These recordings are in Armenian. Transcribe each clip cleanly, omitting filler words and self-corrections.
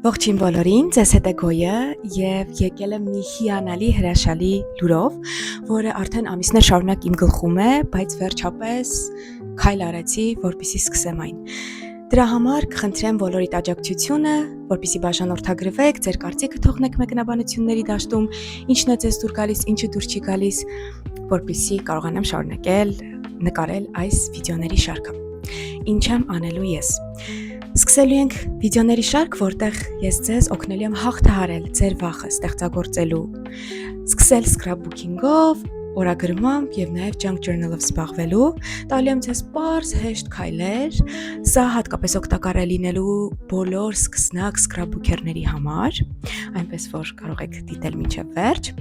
Ողջույն բոլորին, ձեզ հետ է Գոյը եւ եկել եմ մի հիանալի հրաշալի լուրով, որը արդեն ամիսներ շարունակ իմ գլխում է, բայց վերջապես քայլ արեցի, որպեսզի սկսեմ այն։ Դրա համար կխնդրեմ բոլորիդ աջակցությունը, որպեսզի բաժանորդագրվեք, ձեր կարծիքը թողնեք մեկնաբանությունների դաշտում, ինչն է ձեզ դուր գալիս, ինչը դուր չի գալիս, որպեսզի կարողանամ շարունակել նկարել այս վիդեոների շարքը։ Ինչ եմ անելու ես։ Սկսելու ենք վիդեոների շարք, որտեղ ես ձեզ օգնելու եմ հաղթահարել ձեր վախը ստեղծագործելու, սկսել scrapbooking-ով, օրագրմամբ եւ նաեւ junk journal-ով զբաղվելու, տալու եմ ձեզ պարզ հեշտ քայլեր, սա հատկապես օգտակար է լինելու բոլոր սկսնակ scrapbooker-ների համար, այնպես որ կարող եք դիտել մինչև վերջ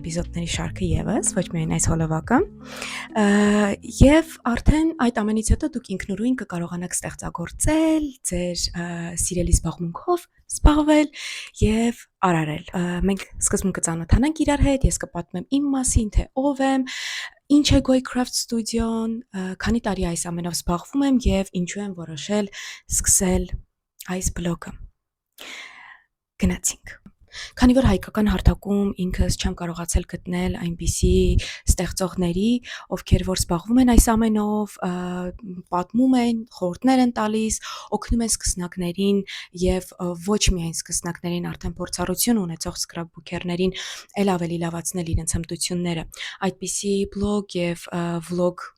էպիզոդների շարքը եւս, ոչ միայն այս հոլովակը, եւ արդեն այդ ամենից հետո դուք ինքնուրույն կկարողանաք ստեղծագործել ձեր սիրելի զբաղմունքով զբաղվել եւ արարել։ Մենք սկզբում կծանոթանանք իրար հետ, ես կպատմեմ իմ մասին, թե ով եմ, ինչ է Goy Craft Studio-ն, քանի տարի այս ամենով զբաղվում եմ եւ ինչու եմ որոշել սկսել այս բլոգը։ Գնացինք։ Քանի որ հայկական հարթակում ինքս չեմ կարողացել գտնել այնպիսի ստեղծողների, ովքեր որ զբաղվում են այս ամենով, պատմում են, խորհուրդներ են տալիս, օգնում են սկսնակներին եւ ոչ միայն սկսնակներին, արդեն փորձառություն ունեցող scrapbooker-ներին ել ավելի լավացնել իրենց հմտությունները։ Այդպիսի բլոգ եւ վլոգ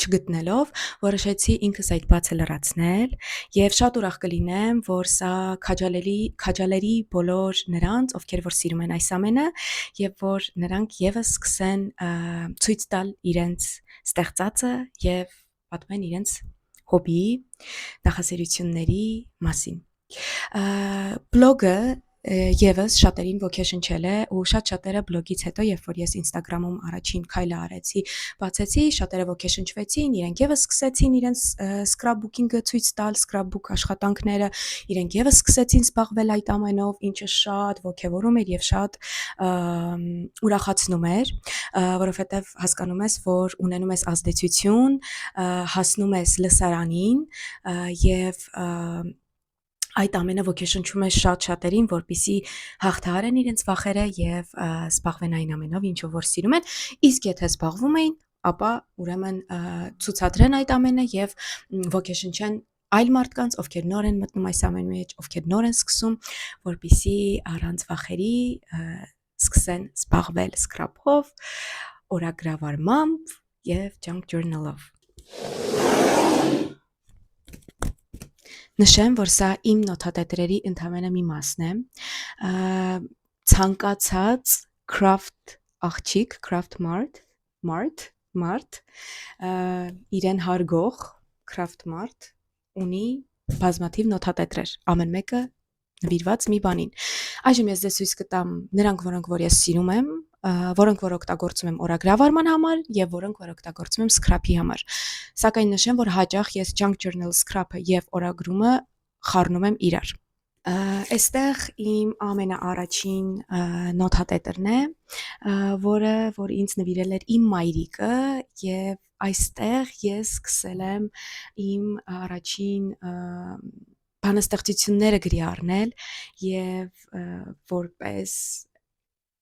չգտնելով, որոշեցի ինքս այդ բացը լրացնել եւ շատ ուրախ կլինեմ, որ սա քաջալերի բոլոր նրանց, ովքեր որ սիրում են այս ամենը եւ որ նրանք եւս սկսեն ցույց տալ իրենց ստեղծածը եւ պատմեն իրենց հոբիի, նախասիրությունների մասին։ Բլոգը եւս շատերին ոգեշնչել է ու շատերը բլոգից հետո, երբ որ ես Instagram-ում առաջին քայլը արեցի, բացեցի, շատերը ոգեշնչվեցին, իրենք եւս սկսեցին իրենց scrapbooking-ը ցույց տալ, scrapbook աշխատանքները, իրենք եւս սկսեցին զբաղվել այդ ամենով, ինչը շատ ոգևորում էր եւ շատ ուրախացնում էր, որովհետեւ հասկանում ես, որ ունենում ես ազդեցություն, հասնում ես լսարանին եւ այդ ամենը ոգեշնչում է շատերին, որպեսզի հաղթահարեն իրենց վախերը եւ զբաղվեն այն ամենով, ինչով որ սիրում են, իսկ եթե զբաղվում էին, ապա ուրեմն ցուցադրեն այդ ամենը եւ ոգեշնչեն այլ մարդկանց, ովքեր նոր են մտնում այս ամենի մեջ, ովքեր նոր են սկսում, որպեսզի առանց վախերի սկսեն զբաղվել scrap-ով, օրագրավարմամբ եւ junk journal-ով։ Նշեմ, որ սա իմ նոթատետրերի ընդհանրապես մի մասն է, ցանկացած craft աղջիկ, craft mart, իրեն հարգող craft mart ունի բազմաթիվ նոթատետրեր, ամեն մեկը նվիրված մի բանին։ Այժմ ես ձեզ ցույց կտամ նրանք, որոնք որ ես սիրում եմ, որոնք որ օգտագործում եմ օրագրավարման համար եւ որոնք որ օգտագործում եմ scrap-ի համար։ Սակայն նշեմ, որ հաճախ ես junk journal scrap-ը եւ օրագրումը խառնում եմ իրար։ Այստեղ իմ ամենաառաջին նոթատետրն է, որ ինձ նվիրել էր իմ մայրիկը եւ այստեղ ես սկսել եմ իմ առաջին բանաստեղծությունները գրի առնել եւ որպես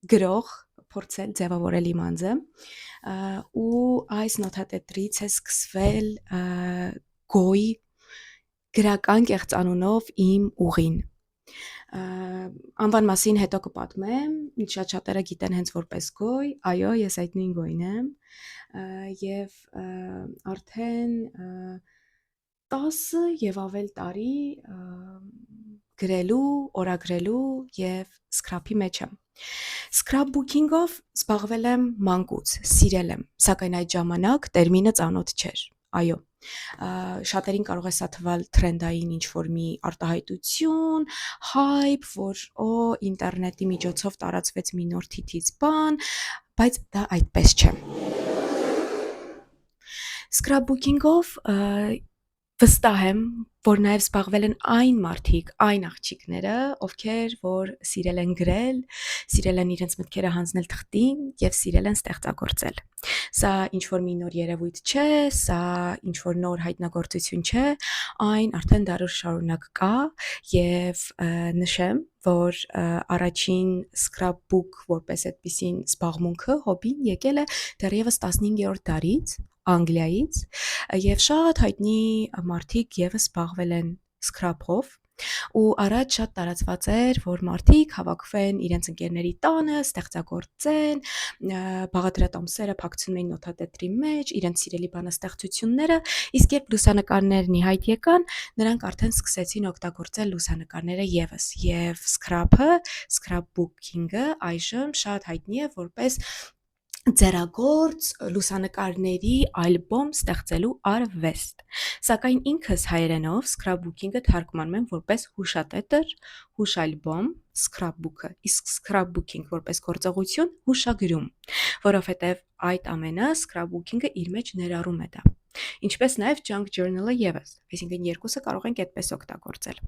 գրող փորձել ձևավորել իմ անձը ու այս նոթատետրից է սկսվել Goy գրական կեղծանունով իմ ուղին։ Անվան մասին հետո կպատմեմ, շատ շատերը գիտեն հենց որպես Goy, այո, ես այդ նույն Goy-ն եմ եւ արդեն 10 եւ ավել տարի գրելու, օրագրելու եւ scrap-ի մեջ եմ։ Scrapbooking-ով զբաղվել եմ մանկուց, սիրել եմ, սակայն այդ ժամանակ տերմինը ծանոթ չէր։ Այո, շատերին կարող է սա թվալ թրենդային ինչ-որ մի արտահայտություն, hype, որ ինտերնետի միջոցով տարածվեց մի նոր թիթիz բան, բայց դա այդպես չէ։ Scrapbooking-ով վստահ եմ, որ նաև զբաղվել են այն մարդիկ, այն աղջիկները, ովքեր որ սիրել են գրել, սիրել են իրենց մտքերը հանձնել թղթին եւ սիրել են ստեղծագործել։ Սա ինչ որ մի նոր երևույթ չէ, սա ինչ որ նոր հայտնագործություն չէ, այն արդեն դարեր շարունակ կա եւ նշեմ, որ առաջին scrapbook որպես այդպիսին զբաղմունքը հոբին եկել է դեռևս 15-րդ դարից Անգլիայից եւ շատ հայտնի մարդիկ եւս զբաղվել են scrap-ով ու առաջ շատ տարածված էր, որ մարդիկ հավաքվեն իրենց ընկերների տանը, ստեղծագործեն, բաղադրատոմսերը փակցնում էին նոթատետրի մեջ, իրենց սիրելի բանաստեղծությունները, իսկ երբ լուսանկարներն ի հայտ եկան, նրանք արդեն սկսեցին օգտագործել լուսանկարները եւս եւ scrap-ը, scrapbooking-ը այժմ շատ հայտնի է որպես ձեռագործ լուսանկարների ալբոմ ստեղծելու արվեստ։ Սակայն ինքս հայերենով scrapbooking-ը թարգմանում եմ որպես հուշատետր, հուշալբոմ, scrapbook-ը, իսկ scrapbooking որպես գործողություն հուշագրում, որովհետև այդ ամենը scrapbooking-ը իր մեջ ներառում է դա։ Ինչպես նաև junk journal-ը եւս, այսինքն երկուսը կարող ենք այդպես օգտագործել։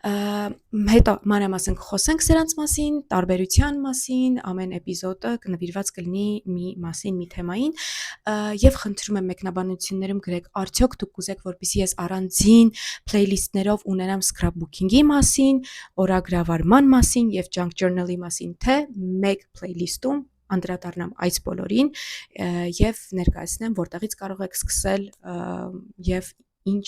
Հետո մանրամասն խոսենք սրանց մասին, տարբերության մասին, ամեն էպիզոդը կնվիրված կլինի մի մասին, մի թեմային, եւ խնդրում եմ մեկնաբանություններում գրեք, արդյոք դուք կուզեք, որպեսզի ես առանձին playlist-ներով ունենամ scrapbooking-ի մասին, օրագրավարման մասին եւ junk journal-ի մասին, թե մեկ playlist-ում անդրադառնամ այս բոլորին եւ ներկայացնեմ որտեղից կարող եք սկսել եւ ինչ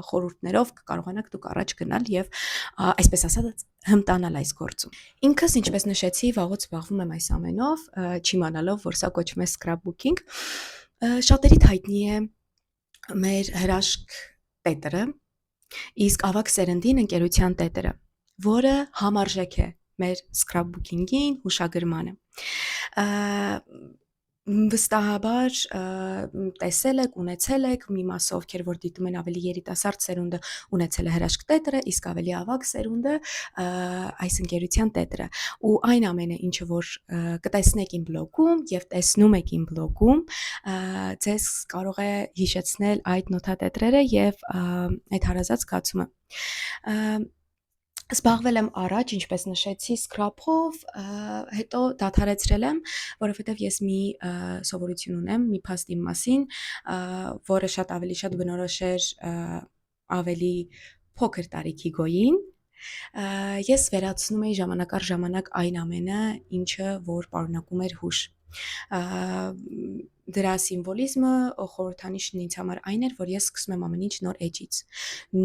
խորհուրդներով կկարողանաք դուք առաջ գնալ եւ այսպես ասած հմտանալ այս գործում։ Ինքս ինչպես նշեցի, վաղուց զբաղվում եմ այս ամենով, չիմանալով, որ սա կոչվում է scrapbooking։ Շատերիդ հայտնի է մեր հրաշք տետրը, իսկ ավակ սերնդին ընկերության տետրը, որը համարժեք է մեր scrapbooking-ին, հուշագրմանը։ Վստահաբար տեսել եք, ունեցել եք մի մասը ովքեր որ դիտում են ավելի երիտասարդ սերունդը ունեցել է հրաշք տետրը, իսկ ավելի ավագ սերունդը այս ընկերության տետրը։ Ու այն ամենը, ինչը որ կտեսնեք իմ բլոգում եւ տեսնում եք իմ բլոգում, ձեզ կարող է հիշեցնել այդ նոթատետրերը եւ այդ հարազատ զգացումը։ Զբաղվել եմ առաջ, ինչպես նշեցի, scrap-ով, հետո դադարեցրել եմ, որովհետև ես մի սովորություն ունեմ, մի փաստ իմ մասին, որը ավելի շատ բնորոշ էր ավելի փոքր տարիքի գոյին։ Ես վերացնում էի ժամանակ առ ժամանակ այն ամենը, ինչը որ պարունակում էր հուշ։ Դրա սիմվոլիզմը խորհրդանիշն ինձ համար այն էր, որ ես սկսում եմ ամեն ինչ նոր էջից,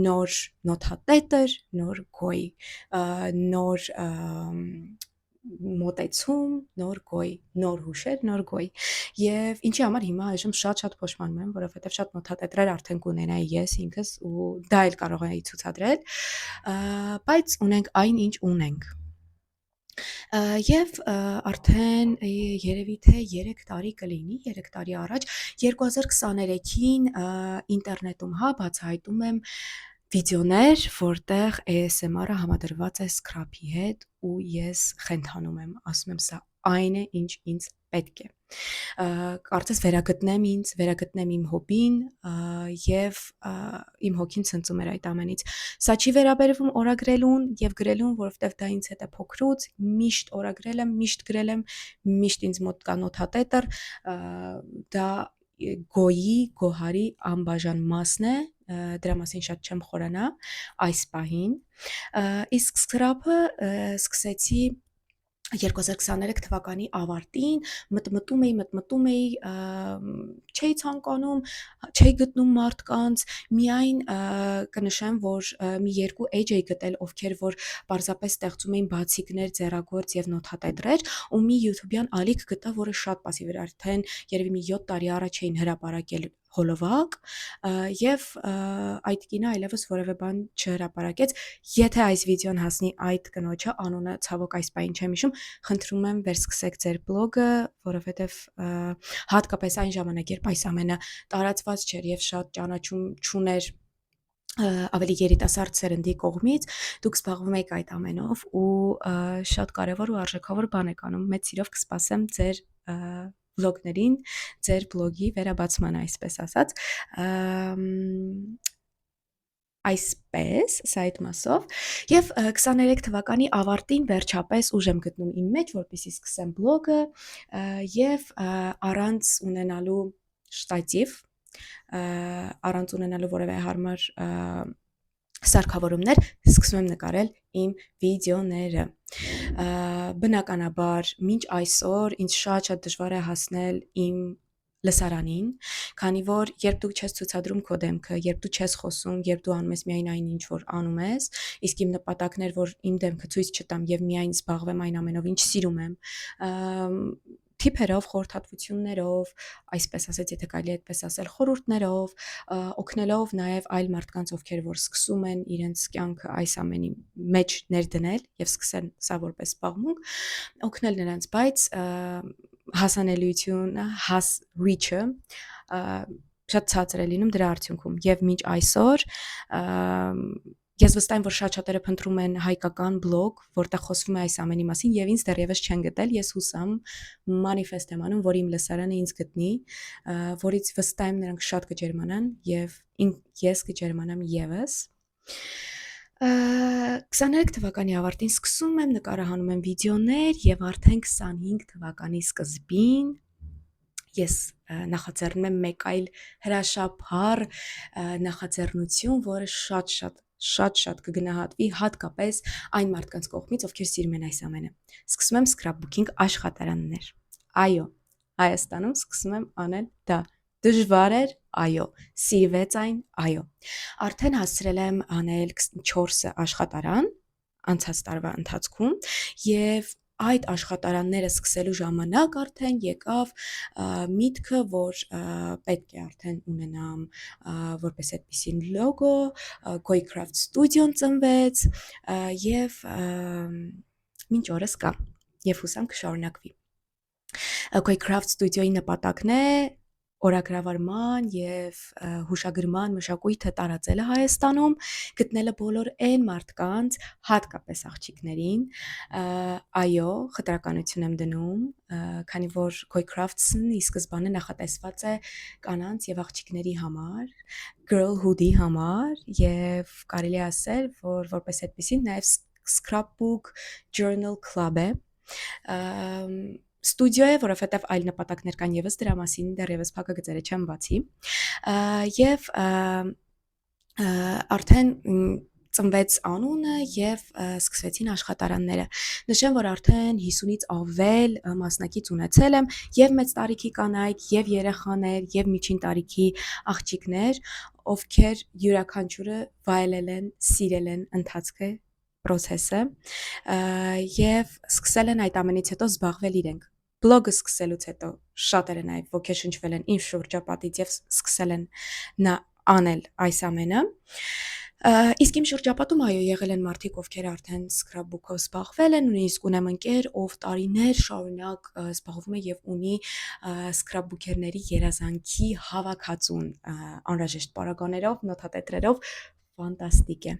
նոր նոթատետր, նոր գոյ, նոր մոտեցում, նոր գոյ, նոր հուշեր, նոր գոյ։ Եվ ինչի համար հիմա այժմ շատ փոշմանում եմ, որովհետև շատ նոթատետրեր արդեն կունենայի ես ինքս ու դա էլ կարող էի ցուցադրել, բայց ունենք այն, ինչ ունենք։ Եվ արդեն երևի թե 3 տարի կլինի, 3 տարի առաջ 2023-ին ինտերնետում բացահայտում եմ վիդեոներ, որտեղ ASMR-ը համադրված է scrap-ի հետ ու ես խենթանում եմ, ասում եմ սա այն է, ինչ ինձ պետք է։ Կարծես վերագտնեմ իմ հոբին եւ իմ հոգին ցնծում էր այդ ամենից։ Սա չի վերաբերվում օրագրելուն եւ գրելուն, որովհետեւ դա ինձ հետ է փոքրուց, միշտ օրագրել եմ, միշտ գրել եմ, միշտ ինձ մոտ կա նոթատետր, դա գոհարի անբաժան մասն է, դրա մասին շատ չեմ խորանա այս պահին, իսկ scrap-ը սկսեցի 2023 թվականի ավարտին, մտմտում էի, չէի ցանկանում, չէի գտնում մարդկանց, միայն կնշեմ, որ մի երկու էջ էի գտել, ովքեր որ պարզապես ստեղծում էին բացիկներ, ձեռագործ եւ նոթատետրեր, ու մի YouTube-յան ալիք գտա, որը շատ пассив էր, արդեն երևի մի 7 տարի առաջ էին հրապարակել հոլովակ եւ այդ կինը այլևս որևէ բան չհրապարակեց։ Եթե այս վիդեոն հասնի այդ կնոջը, անունը ցավոք այս պահին չեմ հիշում, խնդրում եմ վերսկսեք ձեր բլոգը, որովհետեւ հատկապես այն ժամանակ, երբ այս ամենը տարածված չէր եւ շատ ճանաչում չուներ ավելի երիտասարդ սերնդի կողմից, դուք զբաղվում եք այդ ամենով ու շատ կարևոր ու արժեքավոր բան եք անում։ Մեծ սիրով կսպասեմ ձեր վլոգներին, ձեր բլոգի վերաբացմանը, այսպես ասած։ այսպես, սա այդ մասով, եւ 23 թվականի ավարտին վերջապես ուժ եմ գտնում իմ մեջ, որպեսզի սկսեմ բլոգը եւ առանց ունենալու շտատիվ, առանց ունենալու որևէ հարմար սարքավորումներ սկսում եմ նկարել իմ վիդեոները։ Բնականաբար, մինչ այսօր ինձ շատ դժվար է հասնել իմ լսարանին, քանի որ երբ դու չես ցուցադրում քո դեմքը, երբ դու չես խոսում, երբ դու անում ես միայն այն ինչ որ անում ես, իսկ իմ նպատակն էր, որ իմ դեմքը ցույց չտամ եւ միայն զբաղվեմ այն ամենով, ինչ սիրում եմ, թիփերով, խորհրդատվություններով, այսպես ասած, եթե կարելի է այդպես ասել, խորհուրդներով, օգնելով նաև այլ մարդկանց, ովքեր որ սկսում են իրենց կյանքը այս ամենի մեջ ներդնել եւ սկսեն սա որպես զբաղմունք, օգնել նրանց, բայց հասանելիությունը, reach-ը շատ ցածր է լինում դրա արդյունքում եւ մինչ այսօր ես վստահ եմ, որ շատ-շատերը փնտրում են հայկական բլոգ, որտեղ խոսվում է այս ամենի մասին եւ ինձ դեռևս չեն գտել, ես հուսամ մանիֆեստ եմ անում, որ իմ լսարանը ինձ գտնի, որից վստահ եմ նրանք շատ կջերմանան եւ ես կջերմանամ եւս։ 23 թվականի ավարտին սկսում եմ, նկարահանում եմ վիդեոներ եւ արդեն 25 թվականի սկզբին ես նախաձեռնում եմ մեկ այլ հրաշափառ նախաձեռնություն, որը շատ կգնահատվի հատկապես այն մարդկանց կողմից, ովքեր սիրում են այս ամենը։ Սկսում եմ scrapbooking աշխատարաններ։ Այո, Հայաստանում սկսում եմ անել դա։ Դժվար էր, այո, սիրվեց այն, այո։ Արդեն հասցրել եմ անել 4 աշխատարան անցած տարվա ընթացքում եւ այդ աշխատարանները սկսելու ժամանակ արդեն եկավ միտքը, որ պետք է արդեն ունենամ որպես այդպիսին լոգո, Goycraft Studio-ն ծնվեց եւ մինչ օրս կա եւ հուսամ կշարունակվի։ Goycraft Studio-ի նպատակն է օրագրավարման եւ հուշագրման մշակույթը տարածելը Հայաստանում, գտնելը բոլոր այն մարդկանց, հատկապես աղջիկներին, այո, խտրականություն եմ դնում, քանի որ Goycraft-ն ի սկզբանե նախատեսված է կանանց եւ աղջիկների համար, girlhood-ի համար եւ կարելի է ասել, որ որպես այդպեսին նաեւ scrapbook journal club է, ստուդիո է, որովհետև այլ նպատակներ կան եւս դրա մասին դեռևս փակագծերը չեմ բացի, եւ արդեն ծնվեց անունը եւ սկսվեցին աշխատարանները։ Նշեմ, որ արդեն 50-ից ավել մասնակից ունեցել եմ եւ մեծ տարիքի կանայք, եւ երեխաներ, եւ միջին տարիքի աղջիկներ, ովքեր յուրաքանչյուրը վայելել են, սիրել են ընթացքը process-ը եւ սկսել են այդ ամենից հետո զբաղվել իրենք։ Բլոգը սկսելուց հետո շատերը նաև ոգեշնչվել են իմ շրջապատից եւ սկսել են անել այս ամենը։ Իսկ իմ շրջապատում այո եղել են մարդիկ, ովքեր արդեն scrapbook-ով զբաղվել են, նույնիսկ ունեմ ընկեր, ով տարիներ շարունակ զբաղվում է եւ ունի scrapbooker-ների երազանքի հավաքածուն անհրաժեշտ պարագաներով, նոթատետրերով, ֆանտաստիկ է։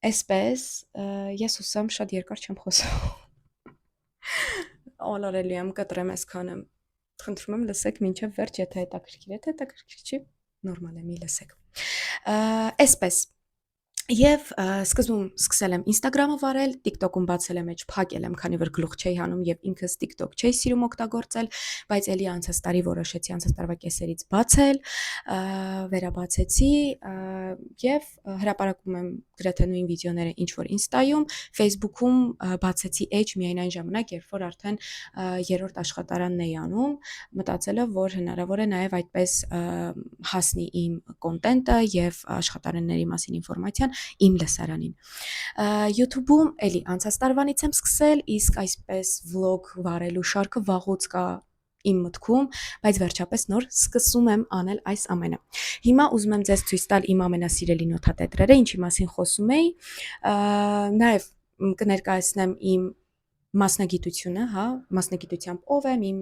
Այսպես ես հուսամ շատ երկար չեմ խոսում։ Ոլորելի եմ, կտրեմ այսքանը։ Խնդրում եմ լսեք մինչև վերջ, եթե հետաքրքիր չի, նորմալ է, մի լսեք։ Այսպես Եվ սկզբում սկսել եմ Instagram-ը վարել, TikTok-ում բացել եմ էջ, փակել եմ, քանի որ գլուխ չէի հանում եւ ինքս TikTok չէի սիրում օգտագործել, բայց ելի անցած տարի որոշեցի անցած տարվա կեսերից բացել, վերաբացեցի եւ հրապարակում եմ գրեթե նույն վիդեոները ինչ որ Insta-ում, Facebook-ում բացեցի էջ միայն այն ժամանակ, երբ որ արդեն երրորդ աշխատարանն էի անում, մտածելով, որ հնարավոր է նաեւ այդպես հասնի իմ կոնտենտը եւ աշխատարանների մասին ինֆորմացիան իմ լսարանին։ YouTube-ում էլի անցած տարվանից եմ սկսել, իսկ այսպես vlog վարելու շարքը վաղուց կա իմ մտքում, բայց վերջապես նոր սկսում եմ անել այս ամենը։ Հիմա ուզում եմ ձեզ ցույց տալ իմ ամենասիրելի նոթատետրերը, ինչի մասին խոսում էի, նաև կներկայացնեմ իմ մասնագիտությունը, հա, մասնագիտությամբ ով եմ, իմ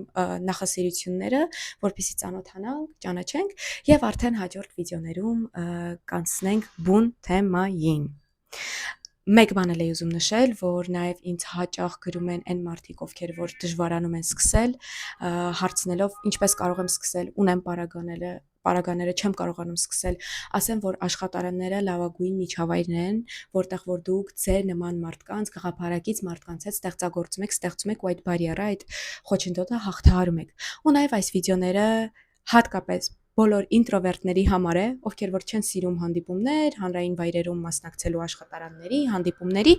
նախասիրությունները, որպեսզի ծանոթանանք, ճանաչենք եւ արդեն հաջորդ վիդեոներում կանցնենք բուն թեմային։ Մեկ բան էլ էի ուզում նշել, որ նաև ինձ հաճախ գրում են այն մարդիկ, ովքեր որ դժվարանում են սկսել, հարցնելով ինչպես կարող եմ սկսել, ունեմ պարագաները, պարագաները չեմ կարողանում սկսել, ասեմ, որ աշխատարանները լավագույն միջավայրն են, որտեղ որ դուք ձեր նման մարդկանց, գաղափարակից մարդկանց հետ ստեղծում եք ու այդ բարիերը, այդ խոչընդոտը հաղթահարում եք։ Ու նաև այս վիդեոները հատկապես բոլոր ինտրովերտների համար է, ովքեր որ չեն սիրում հանդիպումներ, հանրային վայրերում մասնակցելու աշխատարանների, հանդիպումների,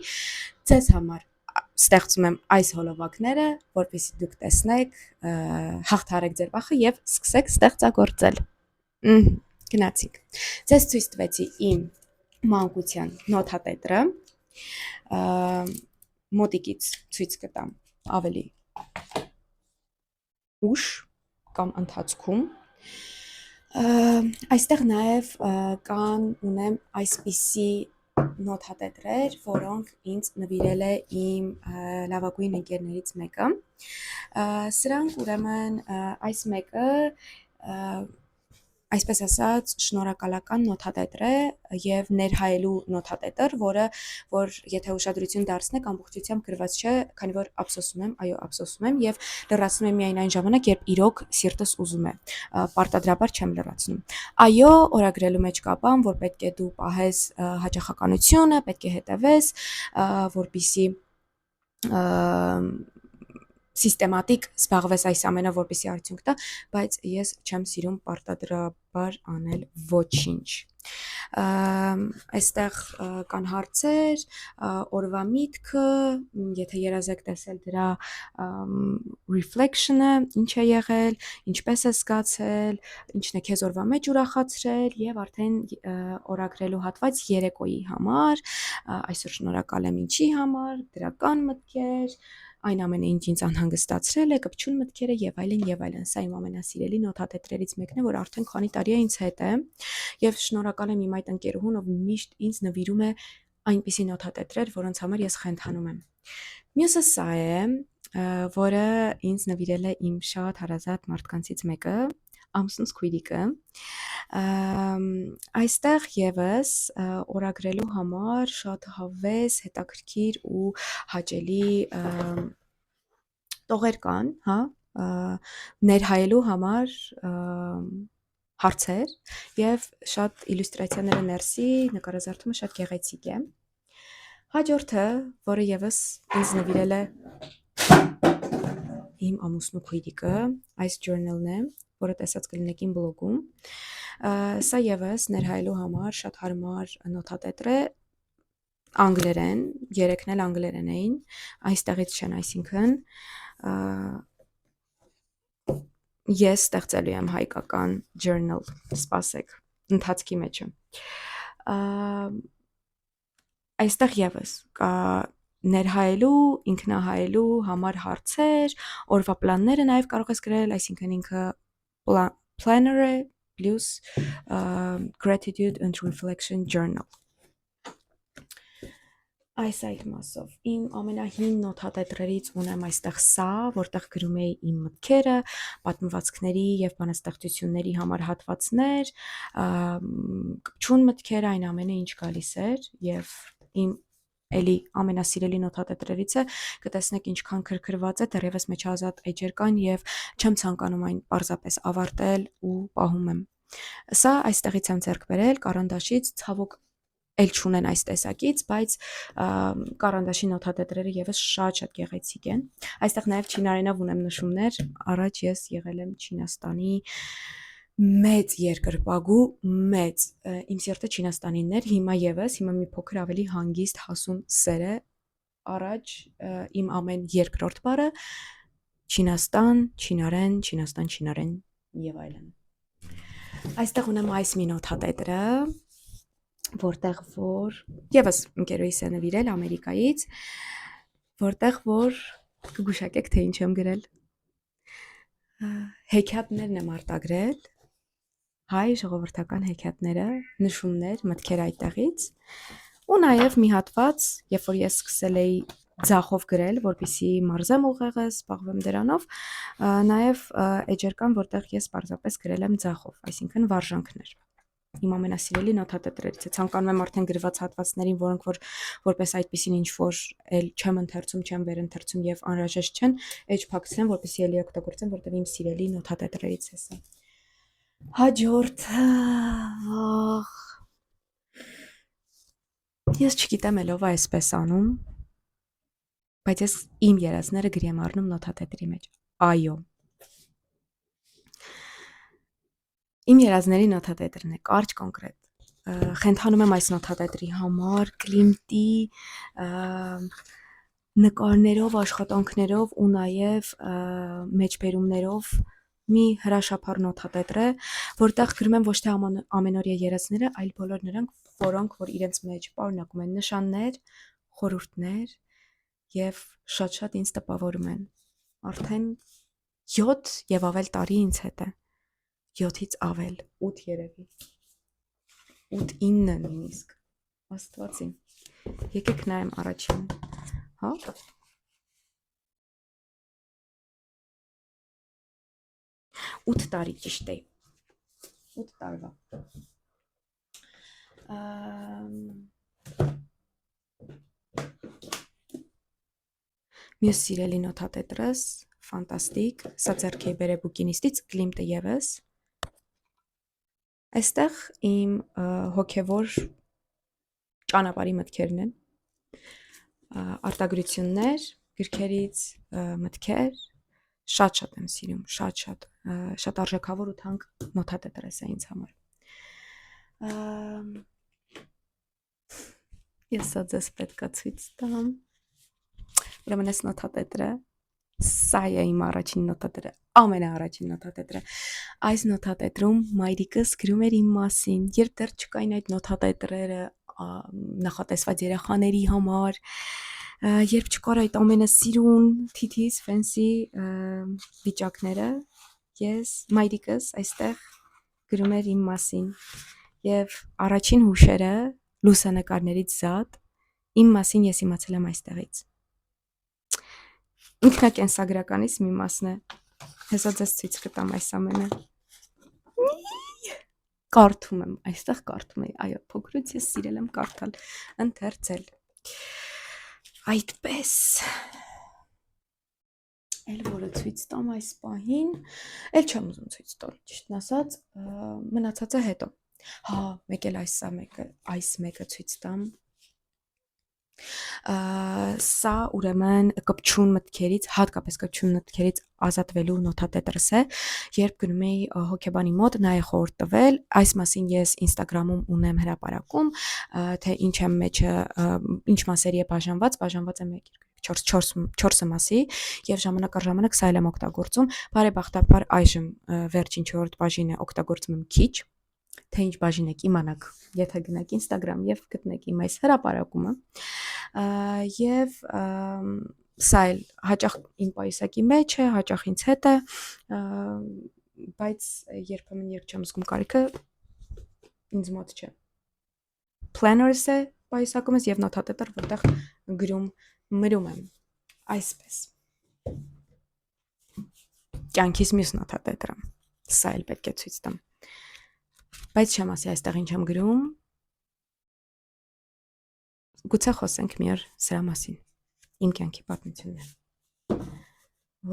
ձեզ համար ստեղծում եմ այս հոլովակները, որպեսզի դուք տեսնեք, հաղթահարեք ձեր վախը եւ սկսեք ստեղծագործել։ Գնացինք։ Ձեզ ցույց տվեցի իմ մանկության նոթատետրը, մոտիկից ցույց կտամ ավելի ուշ կամ ընթացքում։ Այստեղ նաև ունեմ այսպիսի նոթատետրեր, որոնք ինձ նվիրել է իմ լավագույն ընկերներից մեկը։ Սրանք ուրեմն այս մեկը այսպես ասած շնորհակալական նոթատետր է եւ ներհայելու նոթատետր, որ եթե ուշադրություն դարձնեք ամբողջությամբ գրված չէ, քանի որ ափսոսում եմ, այո, ափսոսում եմ եւ լրացնում եմ միայն այն ժամանակ, երբ իրոք սիրտս ուզում է։ Պարտադրաբար չեմ լրացնում։ Այո, օրագրելու մեջ կապամ, որ պետք է դու պահես հաճախականությունը, պետք է հետևես, որպիսի սիստեմատիկ զբաղվես այս ամենը, որպեսզի արդյունք տա, բայց ես չեմ սիրում պարտադրաբար անել ոչինչ։ Այստեղ կան հարցեր, օրվա միտքը, եթե երազ եք տեսել դրա reflection-ը, ինչ է եղել, ինչպես է զգացել, ինչն է քեզ օրվա մեջ ուրախացրել եւ արդեն օրագրելու հատված երեկոյի համար, այսօր շնորհակալ եմ ինչի համար, դրական մտքեր, այն ամենը ինչ ինձ անհանգստացրել է, կպչուն մտքերը եւ այլն եւ այլն։ Սա իմ ամենասիրելի նոթատետրերից մեկն է, որ արդեն քանի տարի է ինձ հետ է եւ շնորհակալ եմ իմ այդ ընկերուհուն, ով միշտ ինձ նվիրում է այնպիսի նոթատետրեր, որոնց համար ես խենթանում եմ։ Մյուսը սա է, որը ինձ նվիրել է իմ շատ հարազատ մարդկանցից մեկը, ամուսնուս քույրիկը։ Այստեղ եւս օրագրելու համար շատ հավես, հետաքրքիր ու հաճելի տողեր կան, հա, ներհայելու համար հարցեր եւ շատ իլյուստրացիաները ներսի, նկարազարդումը շատ գեղեցիկ է։ Հաջորդը, որը եւս ինձ նվիրել է իմ ամուսնու քույրիկը, այս journal-ն է, որը տեսած կլինեք իմ բլոգում։ Սա եւս ներհայելու համար շատ հարմար նոթատետր է, անգլերեն, երեքն էլ անգլերեն էին, այստեղից չեն, այսինքն ես ստեղծելու եմ հայկական journal, սպասեք, ընթացքի մեջ է։ Այստեղ եւս կա ներհայելու, ինքնահայելու համար հարցեր, օրվա պլանները նաև կարող ես գրել, այսինքն ինքը planner է, plus gratitude and reflection journal։ Այս այդ մասով իմ ամենահին նոթատետրերից ունեմ այստեղ սա, որտեղ գրում էի իմ մտքերը, պատմվածքների եւ բանաստեղծությունների համար հատվածներ, կպչուն մտքեր, այն ամենը ինչ գալիս էր եւ իմ էլի ամենասիրելի նոթատետրերից է, կտեսնեք ինչքան քրքրված է, դեռևս մեջազատ էջեր կան եւ չեմ ցանկանում այն պարզապես ավարտել ու պահում եմ։ Սա այստեղից եմ ձեռք բերել կարանդաշից, ցավոք էլ չունեն այս տեսակից, բայց կարանդաշի նոթատետրերը եւս շատ գեղեցիկ են։ Այստեղ նաեւ չինարենով ունեմ նշումներ, առաջ ես եղել եմ Չինաստանի մեծ երկրպագու, մեծ, իմ սիրտը Չինաստանինն էր, հիմա մի փոքր ավելի հանգիստ հասուն սեր է, առաջ իմ ամեն երկրորդ բառը Չինաստան, չինարեն, Չինաստան, չինարեն եւ այլն։ Այստեղ ունեմ այս մի նոթատետրը, որտեղ որ եւս ընկերոյիս է նվիրել Ամերիկայից, որտեղ որ կգուշակեք թե ինչ եմ գրել։ Հեքիաթներն եմ արտագրել, հայ ժողովրդական հեքիաթները, նշումներ, մտքեր այդտեղից, ու նաև մի հատված, երբ որ ես սկսել էի ձախով գրել, որպեսզի մարզեմ ուղեղը, զբաղվեմ դրանով, նաև էջեր կան, որտեղ ես պարզապես գրել եմ ձախով, այսինքն վարժանքներ։ Իմ ամենասիրելի նոթատետրերից է, ցանկանում եմ արդեն գրված հատվածներին, որոնք որպես այդպիսին ինչ որ էլ չեմ ընթերցում, չեմ վերընթերցում եւ անհրաժեշտ չեն, էջ փակցնեմ, որպեսզի ելի օգտագործեմ, որտեղ իմ սիրելի նոթատետրերից է սա։ Հաջորդը ախ, ես չգիտեմ ելով այսպես անում, բայց ես իմ երազները գրի եմ առնում նոթատետրի մեջ։ Այո։ Իմ երազների նոթատետրն է, կարճ կոնկրետ։ Խենթանում եմ այս նոթատետրի համար Կլիմտի նկարներով, աշխատանքներով ու նաև մեջբերումներով մի հրաշափառ նոթատետր է, որտեղ գրում եմ ոչ թե ամենօրյա երազները, այլ բոլոր նրանք, որոնք որ իրենց մեջ պարունակում են նշաններ, խորհուրդներ եւ շատ-շատ ինձ տպավորում են։ Արդեն 7 եւ ավել տարի ինձ հետ է։ 7-ից ավել, 8 երևի։ 8-9 նույնիսկ։ Աստվածին։ Եկեք նայեմ առաջին, հա։ 8 տարի ճիշտ է։ 8 տարվա։ Մյուս սիրելի նոթատետրս, ֆանտաստիկ, սա ձեռքի է բերել բուկինիստից, Կլիմտը ևս։ Այստեղ իմ հոգևոր ճանապարհի մտքերն են, արտագրություններ, գրքերից մտքեր, շատ եմ սիրում, շատ արժեքավոր ու թանկ նոթատետր է սա ինձ համար։ Ես սա ձեզ պետքա ցույց տամ։ Ուրեմն այս նոթատետրը, սա է իմ առաջին նոթատետրը, ամենաառաջին նոթատետրը։ Այս նոթատետրում մայրիկս գրում էր իմ մասին, երբ դեռ չկային այդ նոթատետրերը նախատեսված երեխաների համար, երբ չկար այդ ամենասիրուն թիթիզ ֆենսի վիճակները, ես մայրիկս այստեղ գրում էր իմ մասին եւ առաջին հուշերը լուսանկարներից զատ իմ մասին ես իմացել եմ այստեղից։ Ինքնակենսագրականից մի մասն է։ Հեսա ձեզ ցույց կտամ այս ամենը։ Կարդում եմ, այստեղ կարդում եմ, այո, փոքրուց ես սիրել եմ կարդալ, ընթերցել։ Այդպես։ Էլ որը ցույց տամ այս պահին, էլ չեմ ուզում ցույց տալ, ճիշտն ասած, մնացածը հետո։ Հա, մեկ էլ այս մեկը ցույց տամ։ Սա ուրեմն կպչուն մտքերից, հատկապես կպչուն մտքերից ազատվելու նոթատետրս է, երբ գնում էի հոգեբանի մոտ, նա է խորհուրդ տվել, այս մասին ես Instagram-ում ունեմ հրապարակում, թե ինչ եմ մեջը, ինչ մասերի է բաժանված է 4 մասի եւ ժամանակ առ ժամանակ սա եմ օգտագործում, բարեբախտաբար այժմ վերջին 4-րդ բաժինը օգտագործում եմ քիչ, թե ինչ բաժին եք իմանաք, եթե գնաք Instagram եւ գտնեք իմ այս հրապարակումը, եւ սա էլ հաճախ իմ պայուսակի մեջ է, հաճախ ինձ հետ է, բայց երբեմն երբ չեմ զգում կարիքը ինձ մոտ չէ։ Planners է պայուսակումս եւ նոթատետր, որտեղ մրում եմ այսպես։ Կյանքիս մյուս նոթատետրը, սա էլ պետք է ցույց տամ։ Բայց չեմ ասի այստեղ ինչ եմ գրում։ Գուցե խոսենք մի օր սրա մասին։ Իմ կյանքի պատմությունն է,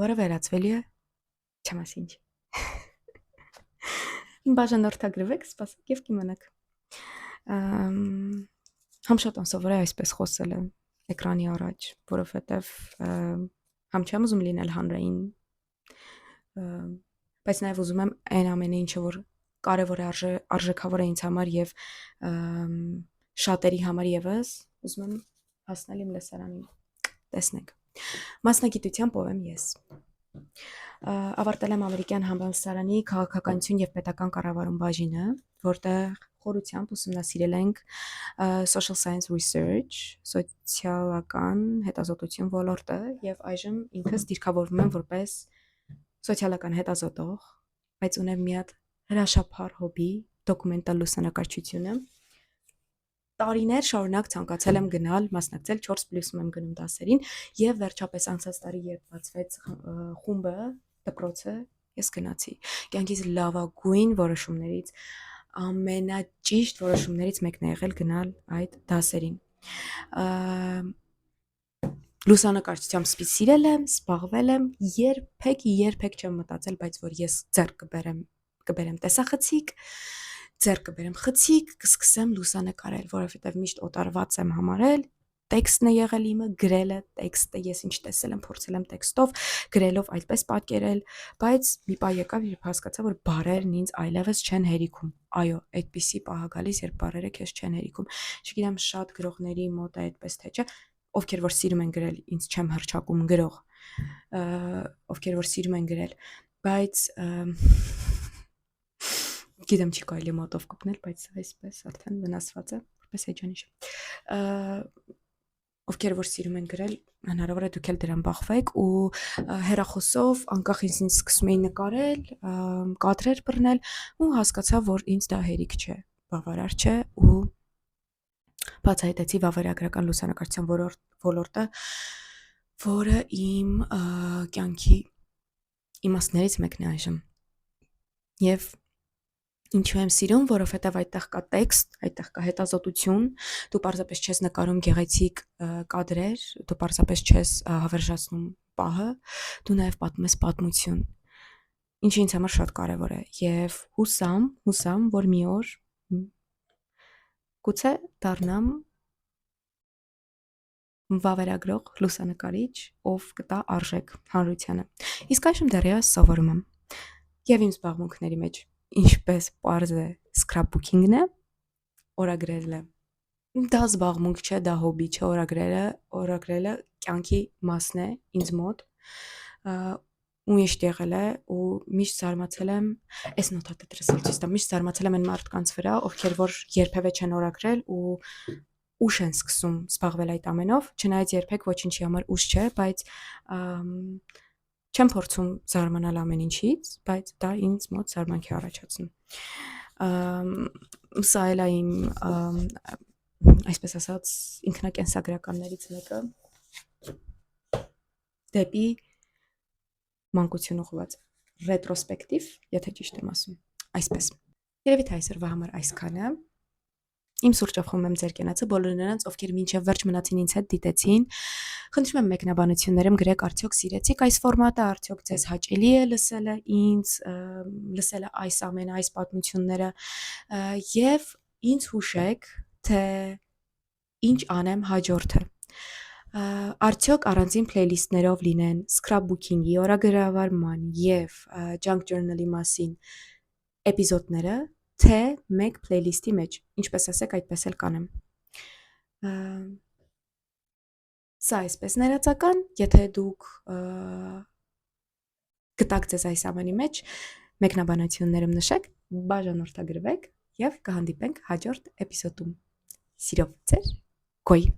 որը վերածվելի է, չեմ ասի ինչ։ Բաժանորդագրվեք, սպասեք եւ կիմանաք։ Համ շատ անսովոր է այսպես խոսել էկրանի առաջ, որովհետեւ համ չեմ ուզում լինել հանրային, բայց նաեւ ուզում եմ այն ամենը, ինչը որ կարևոր է, արժեքավոր է ինձ համար եւ շատերի համար եւս, ուզում եմ հասնել իմ լսարանին։ Տեսնենք։ Մասնագիտությամբ ով եմ ես։ Ավարտել եմ ամերիկյան համալսարանի քաղաքականություն եւ պետական կառավարում բաժինը, որտեղ խորությամբ ուսումնասիրել ենք social science research, սոցիալական հետազոտություն ոլորտը եւ այժմ ինքս դիրքավորվում եմ որպես սոցիալական հետազոտող, բայց ունեմ մի հատ հրաշափառ հոբի՝ դոկումենտալ լուսանկարչությունը։ Տարիներ շարունակ ցանկացել եմ գնալ, մասնակցել 4+1 եմ գնում դասերին եւ վերջապես անցած տարի երբ բացվեց խումբը, դպրոցը, ես գնացի։ Կյանքիս լավագույն որոշումներից, ամենաճիշտ որոշումներից մեկն է եղել գնալ այդ դասերին։ Լուսանկարչությամբ սիրել եմ, զբաղվել եմ, երբեք չեմ մտածել, բայց որ ես ձեռք կբերեմ կբերեմ տեսախցիկ, ձեռք կբերեմ խցիկ, կսկսեմ լուսանկարել, որովհետև միշտ օտարված եմ համարել, տեքստն է եղել իմը, գրելը, տեքստը ես ինչ տեսել եմ, փորձել եմ տեքստով, գրելով այդպես պատկերել, բայց մի պահ եկավ, երբ հասկացա, որ բառերն ինձ այլևս չեն հերիքում։ Այո, այդպիսի պահ է գալիս, երբ բառերը քեզ չեն հերիքում։ Չգիտեմ շատ գրողների մոտ է այդպես թե չէ, ովքեր որ սիրում են գրել, ինձ չեմ հռչակում գրող, ովքեր որ սիրում են գրել, բայց գիտեմ չի կարելի մոտով կպնել, բայց այսպես արդեն վնասված է, որպես էջանիշ։ Ովքեր որ սիրում են գրել, հնարավոր է դուք էլ դրան բախվեք ու հեռախոսով անկախ ինձ սկսում էի նկարել, կադրեր բռնել ու հասկացա, որ ինձ դա հերիք չէ, բավարար չէ ու բացահայտեցի վավերագրական լուսանկարչության ոլորտը, որը իմ կյանքի իմաստներից մեկն է այժմ։ Եվ ինչու եմ սիրում, որովհետև այդտեղ կա տեքստ, այդտեղ կա հետազոտություն, դու պարզապես չես նկարում գեղեցիկ կադրեր, դու պարզապես չես հավերժացնում պահը, դու նաև պատմում ես պատմություն, ինչը ինձ համար շատ կարևոր է եւ հուսամ, որ մի օր գուցե դառնամ վավերագրող, լուսանկարիչ, ով կտա արժեք հանրությանը։ Իսկ այժմ դեռևս սովորում եմ։ Եվ իմ զբաղմունքների մեջ ինչպես պարզ է scrapbooking-ն է, օրագրելը։ Դա զբաղմունք չէ, դա հոբի չէ, օրագրելը կյանքի մասն է ինձ մոտ։ Ու միշտ եղել է ու միշտ զարմացել եմ, այս նոթատետրը ցույց տամ, միշտ զարմացել եմ այն մարդկանց վրա, ովքեր որ երբևէ չեն օրագրել ու ուշ են սկսում զբաղվել այդ ամենով, չնայած երբեք ոչինչի համար ուշ չէ, բայց չեմ փորձում զարմանալ ամեն ինչից, բայց դա ինձ մոտ զարմանք է առաջացնում։ Սա էլ է իմ, այսպես ասած, ինքնակենսագրականներից մեկը դեպի մանկություն ուղղված, ռետրոսպեկտիվ, եթե ճիշտ եմ ասում, այսպես։ Երևի թե այսօրվա համար այսքանը։ Իմ սուրճով խմում եմ ձեր կենացը, բոլոր նրանց, ովքեր մինչև վերջ մնացին ինձ հետ դիտեցին։ Խնդրում եմ մեկնաբանություններում գրեք, արդյոք սիրեցիք այս ֆորմատը, արդյոք ձեզ հաճելի է լսելը ինձ, լսելը այս ամենը, այս պատմությունները եւ ինձ հուշեք, թե ինչ անեմ հաջորդը։ Արդյոք առանձին playlist-ներով լինեն scrapbooking-ի, օրագրավարման եւ junk journal-ի մասին էպիզոդները, թե մեկ playlist-ի մեջ, ինչպես ասեք, այդպես էլ կանեմ։ Սա այսպես ներածական, եթե դուք գտակ ձեզ այս ամենի մեջ, մեկնաբանություններում նշեք, բաժանորդագրվեք եւ կհանդիպենք հաջորդ էպիզոդում։ Սիրով ձեր Գոյ։